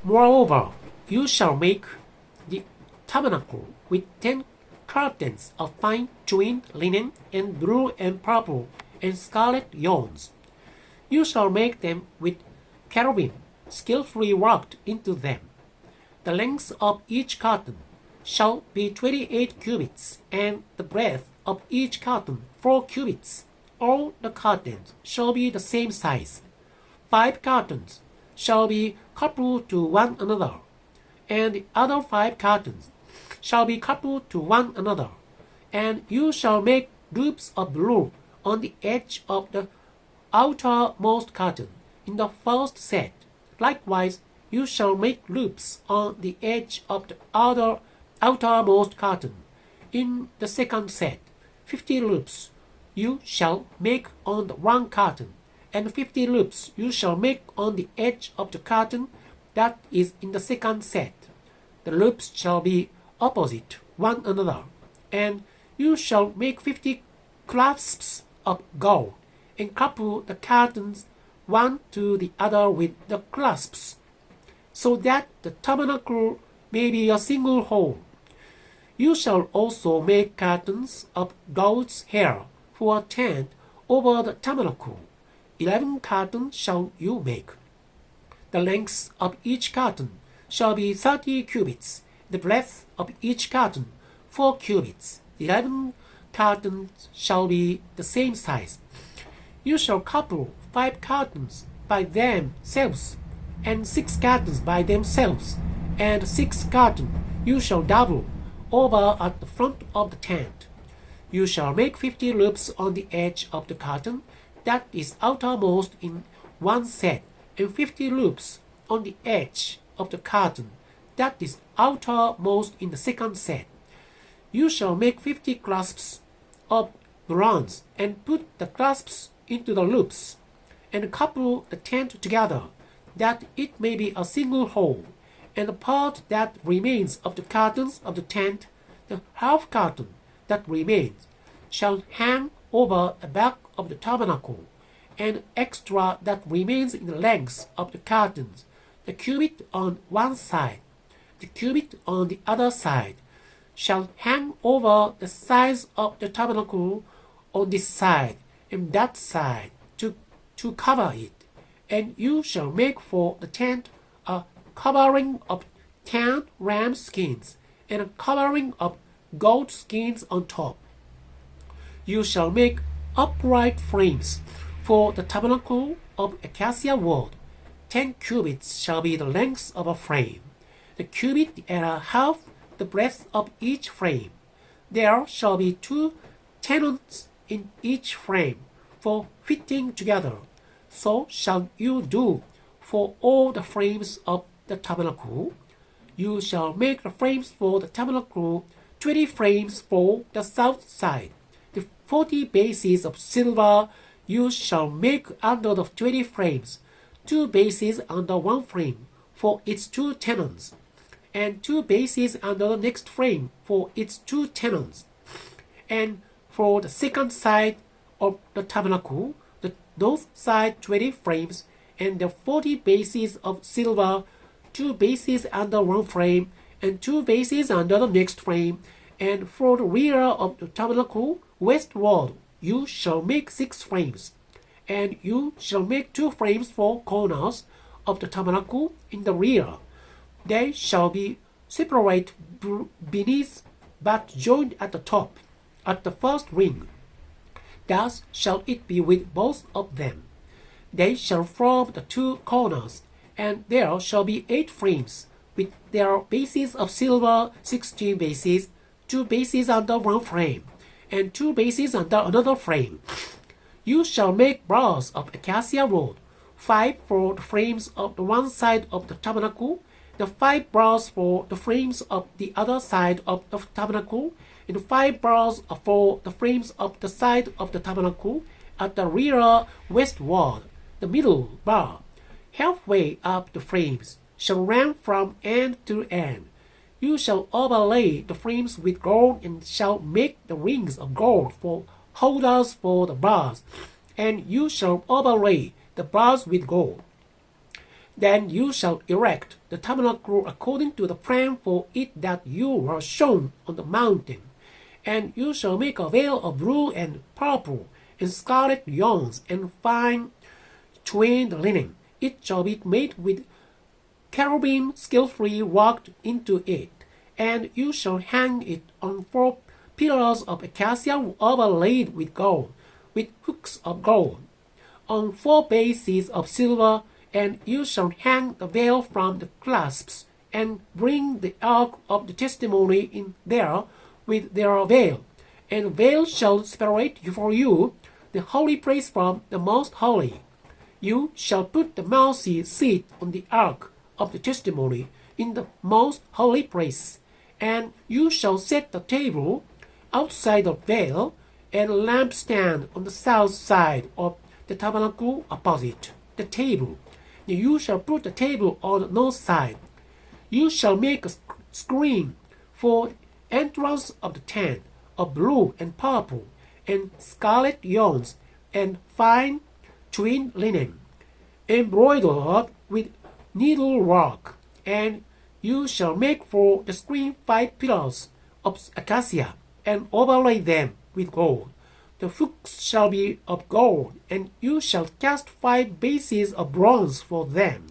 Moreover, you shall make the tabernacle with 10 curtains of fine twined linen and blue and purple and scarlet yarns. You shall make them with cherubim skillfully worked into them. The length of each curtain shall be 28 cubits, and the breadth of each curtain 4 cubits. All the curtains shall be the same size. 5 curtains shall be coupled to one another, and the other 5 curtains shall be coupled to one another. And you shall make loops of blue on the edge of the outermost curtain in the first set. Likewise, you shall make loops on the edge of the outermost curtain in the second set. 50 loops you shall make on the one curtain, and 50 loops you shall make on the edge of the curtain that is in the second set. The loops shall be opposite one another, and you shall make 50 clasps of gold, and couple the curtains one to the other with the clasps, so that the tabernacle may be a single whole. You shall also make curtains of goat's hair for a tent over the tabernacle. 11 curtains shall you make. The length of each curtain shall be 30 cubits, the breadth of each curtain 4 cubits. 11 curtains shall be the same size. You shall couple 5 curtains by themselves, and 6 curtains by themselves, and 6 curtains you shall double over at the front of the tent. You shall make 50 loops on the edge of the curtain that is outermost in one set, and 50 loops on the edge of the curtain that is outermost in the second set. You shall make 50 clasps of bronze, and put the clasps into the loops, and couple the tent together, that it may be a single whole. And the part that remains of the curtains of the tent, the half curtain that remains, shall hang over the back of the tabernacle, and extra that remains in the length of the curtains, the cubit on one side, the cubit on the other side, shall hang over the sides of the tabernacle on this side and that side to cover it. And you shall make for the tent a covering of 10 ram skins, and a covering of goat skins on top. You shall make upright frames for the tabernacle of acacia wood. 10 cubits shall be the length of a frame, the cubit and a half the breadth of each frame. There shall be 2 tenons in each frame for fitting together. So shall you do for all the frames of the tabernacle. You shall make the frames for the tabernacle, 20 frames for the south side. The 40 bases of silver you shall make under the 20 frames, 2 bases under one frame for its 2 tenons, and 2 bases under the next frame for its 2 tenons. And for the second side of the tabernacle, the north side 20 frames, and the 40 bases of silver, 2 bases under one frame, and 2 bases under the next frame. And for the rear of the tabernacle westward you shall make 6 frames. And you shall make 2 frames for corners of the tabernacle in the rear. They shall be separate beneath, but joined at the top, at the first ring. Thus shall it be with both of them. They shall form the 2 corners, and there shall be 8 frames, with their bases of silver, 16 bases, 2 bases under one frame, and 2 bases under another frame. You shall make bars of acacia wood, 5 for the frames of the one side of the tabernacle, the 5 bars for the frames of the other side of the tabernacle, and 5 bars for the frames of the side of the tabernacle at the rear westward. The middle bar, halfway up the frames, shall run from end to end. You shall overlay the frames with gold, and shall make the rings of gold for holders for the bars, and you shall overlay the bars with gold. Then you shall erect the tabernacle according to the plan for it that you were shown on the mountain. And you shall make a veil of blue and purple and scarlet yarns and fine twined linen. It shall be made with cherubim skillfully worked into it, and you shall hang it on 4 pillars of acacia overlaid with gold, with hooks of gold, on 4 bases of silver, and you shall hang the veil from the clasps, and bring the ark of the testimony in there with their veil. And the veil shall separate for you the holy place from the most holy. You shall put the mercy seat on the ark of the testimony in the most holy place, and you shall set the table outside the veil, and a lampstand on the south side of the tabernacle opposite the table. You shall put the table on the north side. You shall make a screen for the entrance of the tent of blue and purple and scarlet yarns and fine twined linen, embroidered with needlework. And you shall make for the screen 5 pillars of acacia, and overlay them with gold. The hooks shall be of gold, and you shall cast 5 bases of bronze for them.